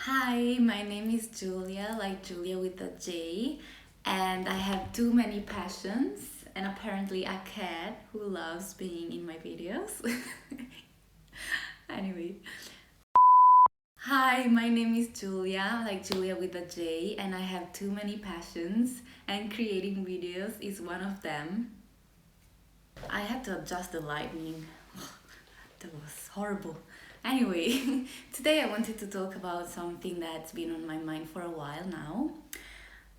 Hi, my name is Julia, like Julia with a J, and I have too many passions, and apparently a cat who loves being in my videos. Anyway, hi, my name is Julia, like Julia with a J, and I have too many passions, and creating videos is one of them. I had to adjust the lighting. That was horrible. Anyway, today I wanted to talk about something that's been on my mind for a while now.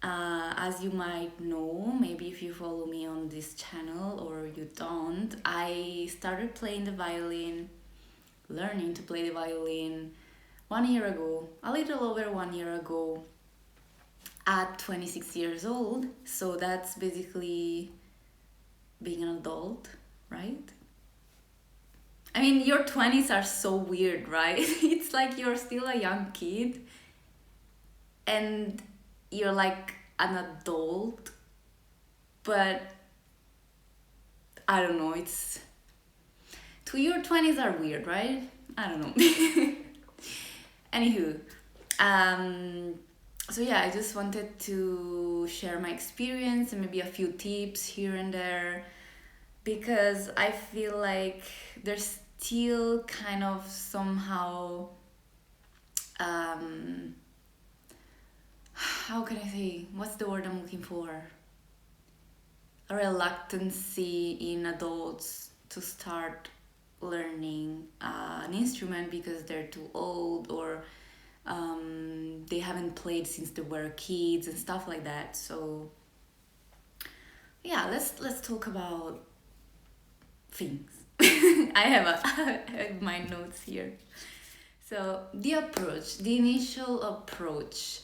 As you might know, maybe if you follow me on this channel or you don't, I started playing the violin, learning to play the violin 1 year ago, a little over 1 year ago, at 26 years old. So that's basically being an adult, right? I mean, your 20s are so weird, right? It's like you're still a young kid and you're like an adult, but I don't know, it's to your 20s are weird, right? I don't know. Anywho, um, so yeah, I just wanted to share my experience and maybe a few tips here and there because I feel like there's still kind of somehow how can I say, what's the word I'm looking for? A reluctancy in adults to start learning an instrument because they're too old or they haven't played since they were kids and stuff like that. So yeah, let's talk about things. I have my notes here. So the initial approach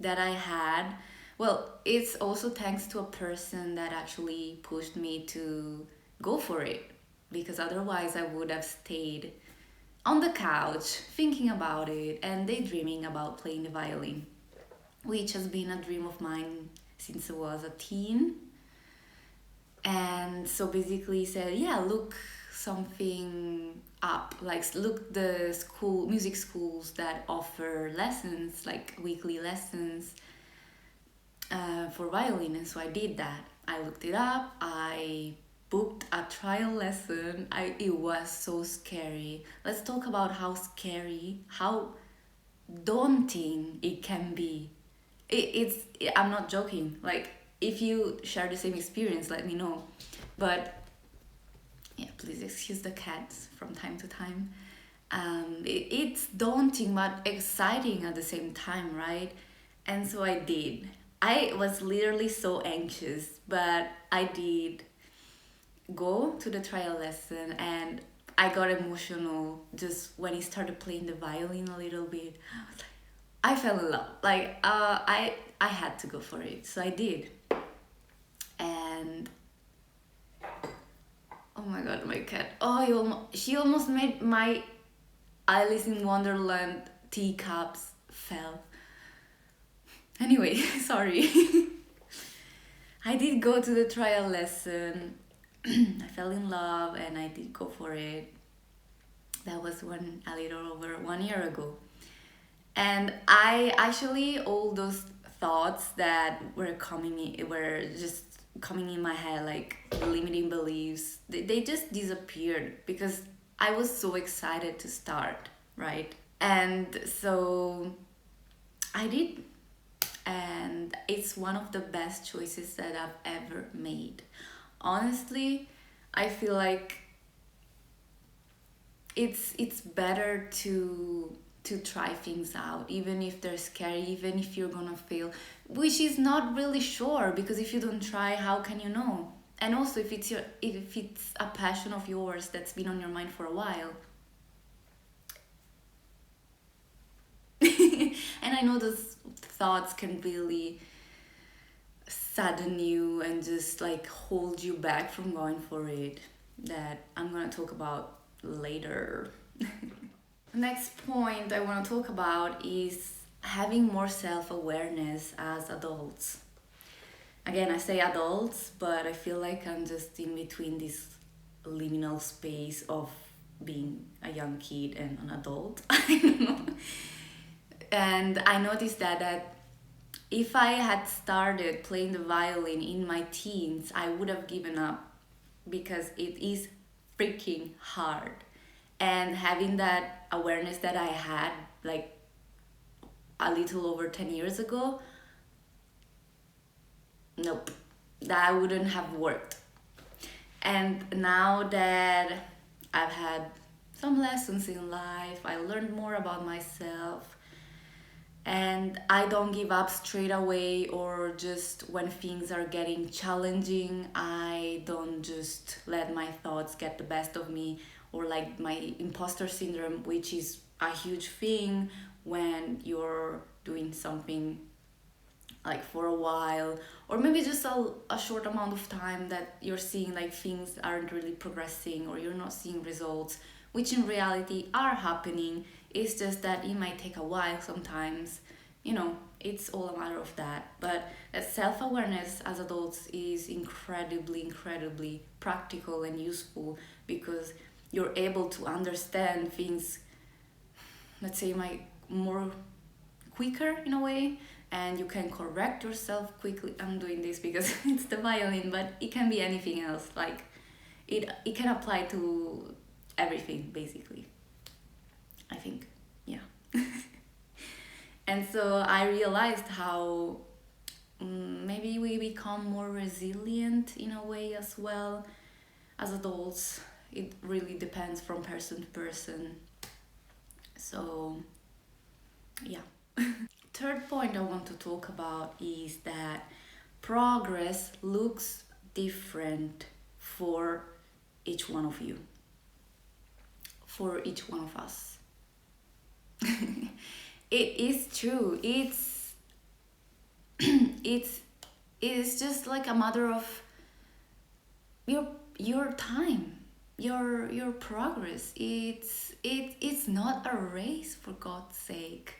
that I had, well, it's also thanks to a person that actually pushed me to go for it, because otherwise I would have stayed on the couch thinking about it and daydreaming about playing the violin, which has been a dream of mine since I was a teen. And so basically said, yeah, look something up, like look the music schools that offer lessons, like weekly lessons for violin. And so I did that. I looked it up. I booked a trial lesson. It was so scary. Let's talk about how scary, how daunting it can be. I'm not joking. Like, if you share the same experience, let me know. But yeah, please excuse the cats from time to time. It's daunting but exciting at the same time, right? And so I did. I was literally so anxious, but I did go to the trial lesson and I got emotional just when he started playing the violin a little bit. I fell in love. Like, I had to go for it, so I did. And oh my god, my cat. Oh, she almost made my Alice in Wonderland teacups fell. Anyway, sorry. I did go to the trial lesson. I fell in love and I did go for it. That was a little over 1 year ago. And I actually, all those thoughts that were just coming in my head, like limiting beliefs, they just disappeared because I was so excited to start, right? And so I did, and it's one of the best choices that I've ever made. Honestly, I feel like it's better to try things out, even if they're scary, even if you're gonna fail, which is not really sure, because if you don't try, how can you know? And also, if it's a passion of yours that's been on your mind for a while. And I know those thoughts can really sadden you and just like hold you back from going for it, that I'm gonna talk about later. Next point I want to talk about is having more self-awareness as adults. Again, I say adults, but I feel like I'm just in between this liminal space of being a young kid and an adult. I don't know. And I noticed that if I had started playing the violin in my teens, I would have given up because it is freaking hard. And having that awareness that I had like a little over 10 years ago, nope, that wouldn't have worked. And now that I've had some lessons in life, I learned more about myself, and I don't give up straight away or just when things are getting challenging. I don't just let my thoughts get the best of me, or like my imposter syndrome, which is a huge thing when you're doing something like for a while, or maybe just a short amount of time that you're seeing like things aren't really progressing or you're not seeing results, which in reality are happening. It's just that it might take a while sometimes, it's all a matter of that. But that self-awareness as adults is incredibly practical and useful, because you're able to understand things, let's say, my more quicker in a way, and you can correct yourself quickly. I'm doing this because it's the violin, but it can be anything else. Like it can apply to everything basically, I think. Yeah. And so I realized how maybe we become more resilient in a way as well as adults. It really depends from person to person. So yeah. Third point I want to talk about is that progress looks different for each one of you, for each one of us. It is true. It's just like a matter of your time, your progress. It's not a race, for God's sake.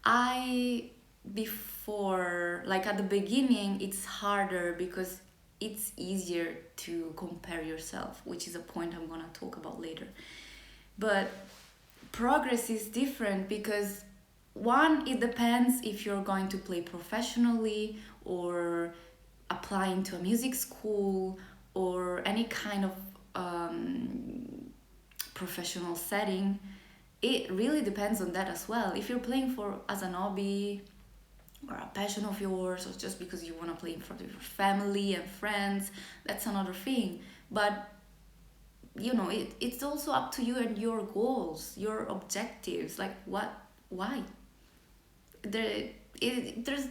I before, like at the beginning, it's harder because it's easier to compare yourself, which is a point I'm gonna talk about later. But progress is different because one, it depends if you're going to play professionally or applying to a music school or any kind of professional setting. It really depends on that as well. If you're playing for as an hobby or a passion of yours, or just because you want to play in front of your family and friends, that's another thing. But it's also up to you and your goals, your objectives. Like why? There's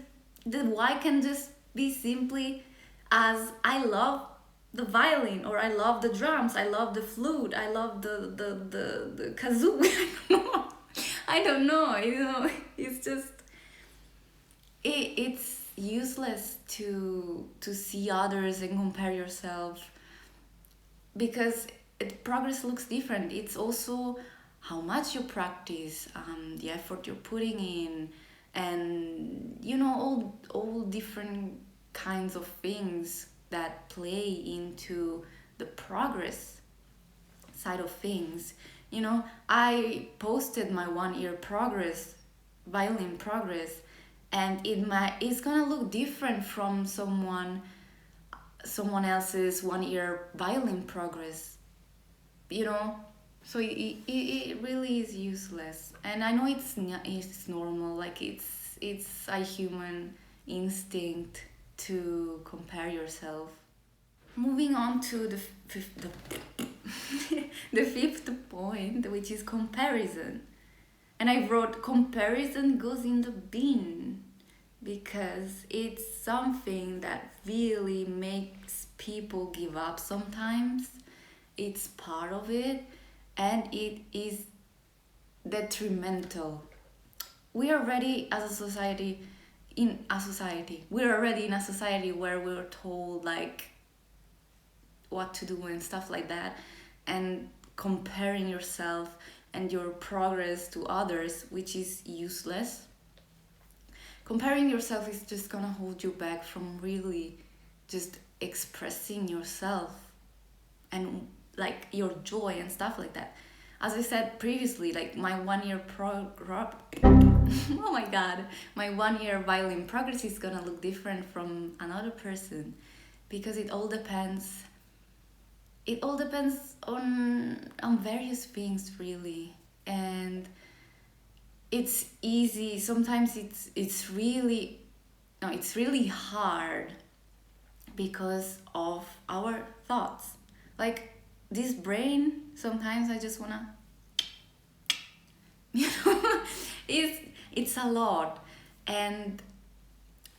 the why can just be simply as I love the violin, or I love the drums, I love the flute, I love the kazoo. I don't know. It's just it's useless to see others and compare yourself, because progress looks different. It's also how much you practice, the effort you're putting in, and all different kinds of things that play into the progress side of things. I posted my 1 year progress, violin progress, and it's gonna look different from someone else's 1 year violin progress, so it really is useless. And I know it's normal, like it's a human instinct to compare yourself. Moving on to the the fifth point, which is comparison. And I wrote comparison goes in the bin, because it's something that really makes people give up sometimes. It's part of it, and it is detrimental. We are already as a society we're already in a society where we're told like what to do and stuff like that, and comparing yourself and your progress to others, which is useless. Comparing yourself is just gonna hold you back from really just expressing yourself and like your joy and stuff like that. as I said previously, like my 1 year oh my god, my 1 year violin progress is gonna look different from another person, because it all depends. It all depends on various things, really. And it's easy. Sometimes it's really, no, it's really hard because of our thoughts. Like this brain, sometimes I just wanna, you know, it's a lot. And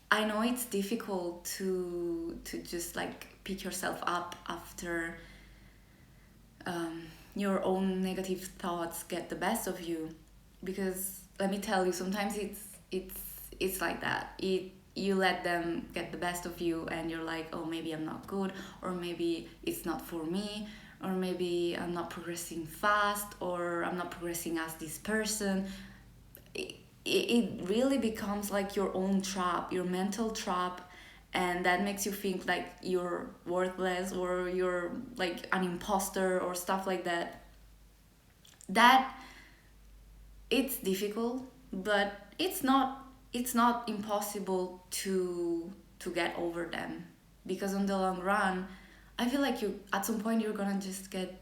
I know it's difficult to just like pick yourself up after your own negative thoughts get the best of you, because let me tell you, sometimes it's like that. You let them get the best of you, and you're like, oh, maybe I'm not good, or maybe it's not for me, or maybe I'm not progressing fast, or I'm not progressing as this person. It really becomes like your own trap, your mental trap, and that makes you think like you're worthless, or you're like an imposter, or stuff like that. That it's difficult, but it's not impossible to get over them, because on the long run, I feel like you at some point you're gonna just get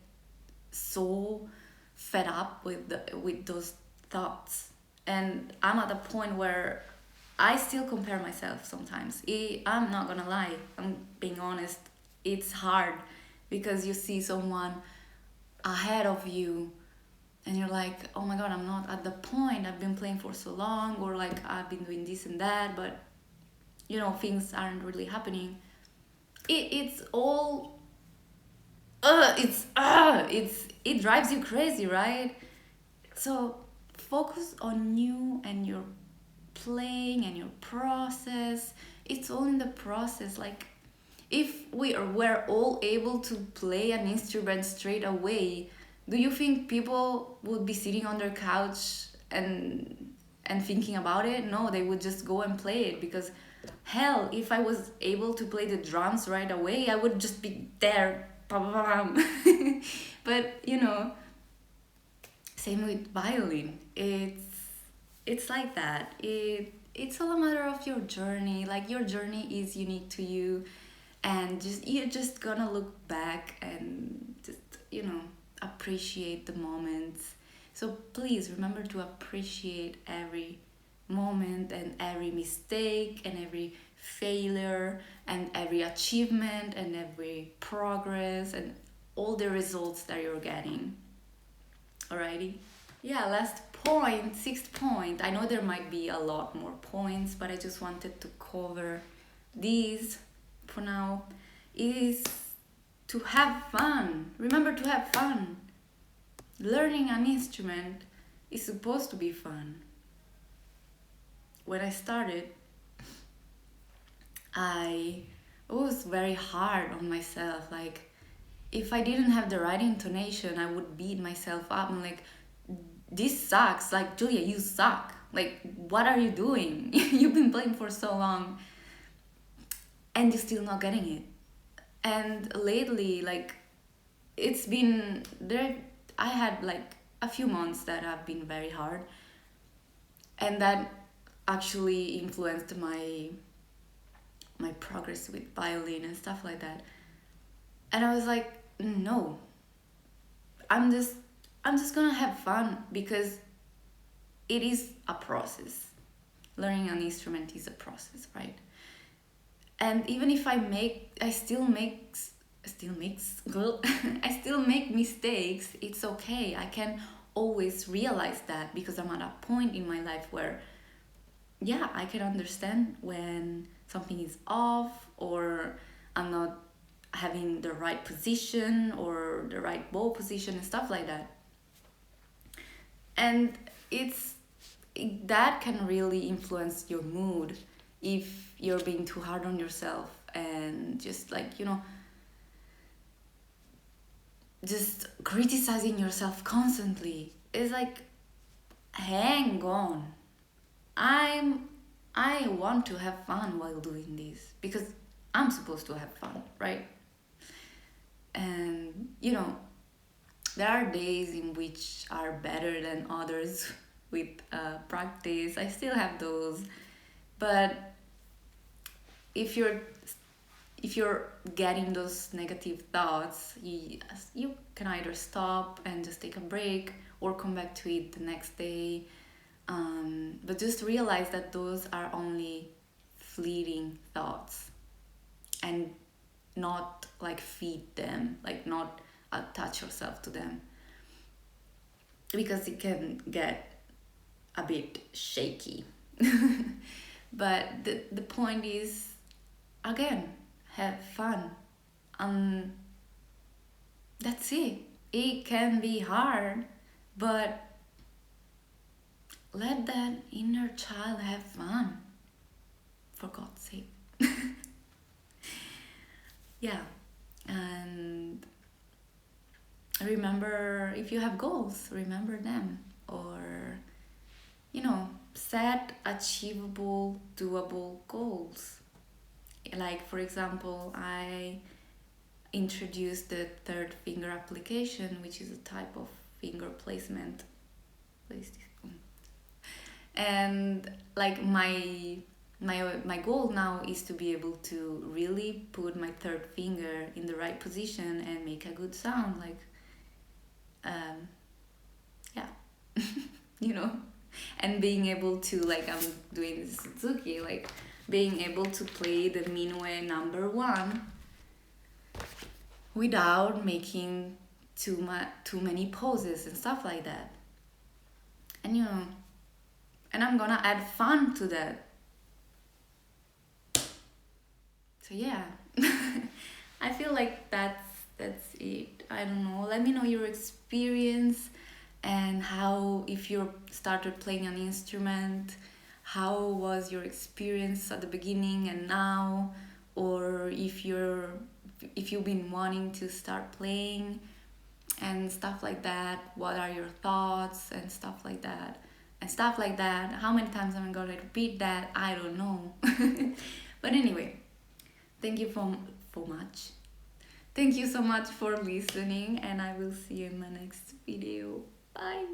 so fed up with those thoughts. And I'm at a point where I still compare myself sometimes. I'm not gonna lie, I'm being honest. It's hard because you see someone ahead of you, and you're like, oh my god, I'm not at the point. I've been playing for so long, or like I've been doing this and that, but things aren't really happening. It's all it drives you crazy, right? So focus on you and your playing and your process. It's all in the process. Like, if were all able to play an instrument straight away, do you think people would be sitting on their couch and thinking about it? No, they would just go and play it, because hell, if I was able to play the drums right away, I would just be there. But same with violin. It's like that. It's all a matter of your journey. Like, your journey is unique to you, and you're just gonna look back and just appreciate the moments. So please remember to appreciate every moment, and every mistake, and every failure, and every achievement, and every progress, and all the results that you're getting. Alrighty? Yeah, last point, sixth point. I know there might be a lot more points, but I just wanted to cover these for now. Is to have fun. Remember to have fun. Learning an instrument is supposed to be fun. When I started, I was very hard on myself. Like, if I didn't have the right intonation, I would beat myself up. I'm like, this sucks. Like, Julia, you suck. Like, what are you doing? You've been playing for so long, and you're still not getting it. And lately, like, it's been there. I had like a few months that have been very hard, and that actually influenced my progress with violin and stuff like that. And I was like, no, I'm just gonna have fun, because it is a process. Learning an instrument is a process, right? And even if I still make I still make mistakes, it's okay. I can always realize that, because I'm at a point in my life where, yeah, I can understand when something is off, or I'm not having the right position, or the right bow position, and stuff like that. And that can really influence your mood if you're being too hard on yourself, and just like just criticizing yourself constantly. It's like, hang on, I want to have fun while doing this, because I'm supposed to have fun, right? And there are days in which are better than others with practice. I still have those, but if you're getting those negative thoughts, you can either stop and just take a break or come back to it the next day. But just realize that those are only fleeting thoughts, and not like feed them, like not attach yourself to them, because it can get a bit shaky. But the point is, again, have fun. That's it. It can be hard, but let that inner child have fun, for God's sake. Yeah. And remember, if you have goals, remember them, or set achievable, doable goals. Like, for example, I introduced the third finger application, which is a type of finger placement. And like my goal now is to be able to really put my third finger in the right position and make a good sound, like yeah. And being able to, like, I'm doing this Suzuki, like being able to play the Minue number 1 without making too many poses and stuff like that. And and I'm gonna add fun to that. So yeah. I feel like that's it. I don't know. Let me know your experience, and how, if you started playing an instrument, how was your experience at the beginning and now, or if you've been wanting to start playing and stuff like that. What are your thoughts and stuff like that? How many times am I gonna repeat that? I don't know. But anyway, thank you Thank you so much for listening, and I will see you in my next video. Bye.